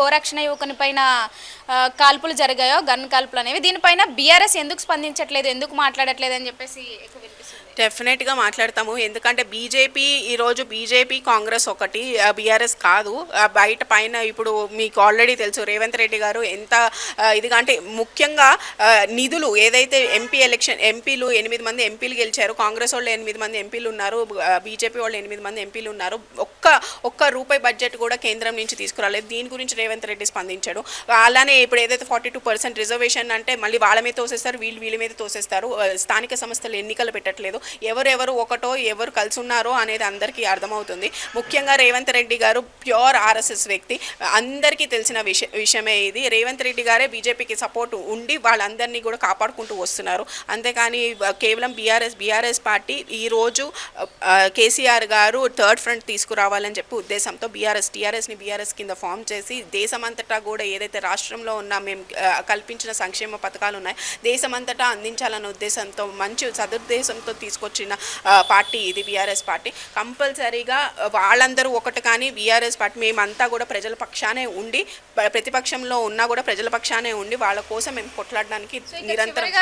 గోరక్షణ యువకుని పైన కాల్పులు జరిగాయో, గన్ కాల్పులు అనేవి, దీనిపైన బీఆర్ఎస్ ఎందుకు స్పందించట్లేదు, ఎందుకు మాట్లాడట్లేదు అని చెప్పేసి ఎక్కువ వినిపిస్తుంది. డెఫినెట్గా మాట్లాడతాము. ఎందుకంటే బీజేపీ కాంగ్రెస్ ఒకటి, బీఆర్ఎస్ కాదు. బయట పైన ఇప్పుడు మీకు ఆల్రెడీ తెలుసు రేవంత్ రెడ్డి గారు ఎంత ఇదిగా అంటే ముఖ్యంగా నిధులు ఏదైతే ఎంపీలు 8 మంది ఎంపీలు గెలిచారు, కాంగ్రెస్ వాళ్ళు 8 మంది ఎంపీలు ఉన్నారు, బీజేపీ వాళ్ళు 8 మంది ఎంపీలు ఉన్నారు. ఒక్క రూపాయి బడ్జెట్ కూడా కేంద్రం నుంచి తీసుకురాలేదు. దీని గురించి రేవంత్ రెడ్డి స్పందించాడు. అలానే ఇప్పుడు ఏదైతే 42% రిజర్వేషన్ అంటే మళ్ళీ వాళ్ళ మీద తోసేస్తారు, వీళ్ళ మీద తోసేస్తారు. స్థానిక సంస్థలు ఎన్నికలు పెట్టట్లేదు. ఎవరెవరు ఒకటో ఎవరు కలిసి ఉన్నారో అనేది అందరికీ అర్థమవుతుంది. ముఖ్యంగా రేవంత్ రెడ్డి గారు ప్యూర్ ఆర్ఎస్ఎస్ వ్యక్తి, అందరికీ తెలిసిన విషయమే ఇది. రేవంత్ రెడ్డి గారే బీజేపీకి సపోర్ట్ ఉండి వాళ్ళందరినీ కూడా కాపాడుకుంటూ వస్తున్నారు. అంతేకాని కేవలం బీఆర్ఎస్ పార్టీ ఈరోజు కేసీఆర్ గారు థర్డ్ ఫ్రంట్ తీసుకురావాలని చెప్పి ఉద్దేశంతో టీఆర్ఎస్ కింద ఫామ్ చేసి దేశమంతటా కూడా ఏదైతే రాష్ట్రంలో ఉన్న మేము కల్పించిన సంక్షేమ పథకాలు ఉన్నాయి దేశమంతటా అందించాలన్న ఉద్దేశంతో మంచి సదుద్దేశంతో తీసుకొచ్చిన పార్టీ ఇది బీఆర్ఎస్ పార్టీ. కంపల్సరీగా వాళ్ళందరూ ఒకటి కానీ బీఆర్ఎస్ పార్టీ మేమంతా కూడా ప్రజల పక్షానే ఉండి, ప్రతిపక్షంలో ఉన్నా కూడా ప్రజల పక్షానే ఉండి వాళ్ళ కోసం మేము కొట్లాడడానికి నిరంతరం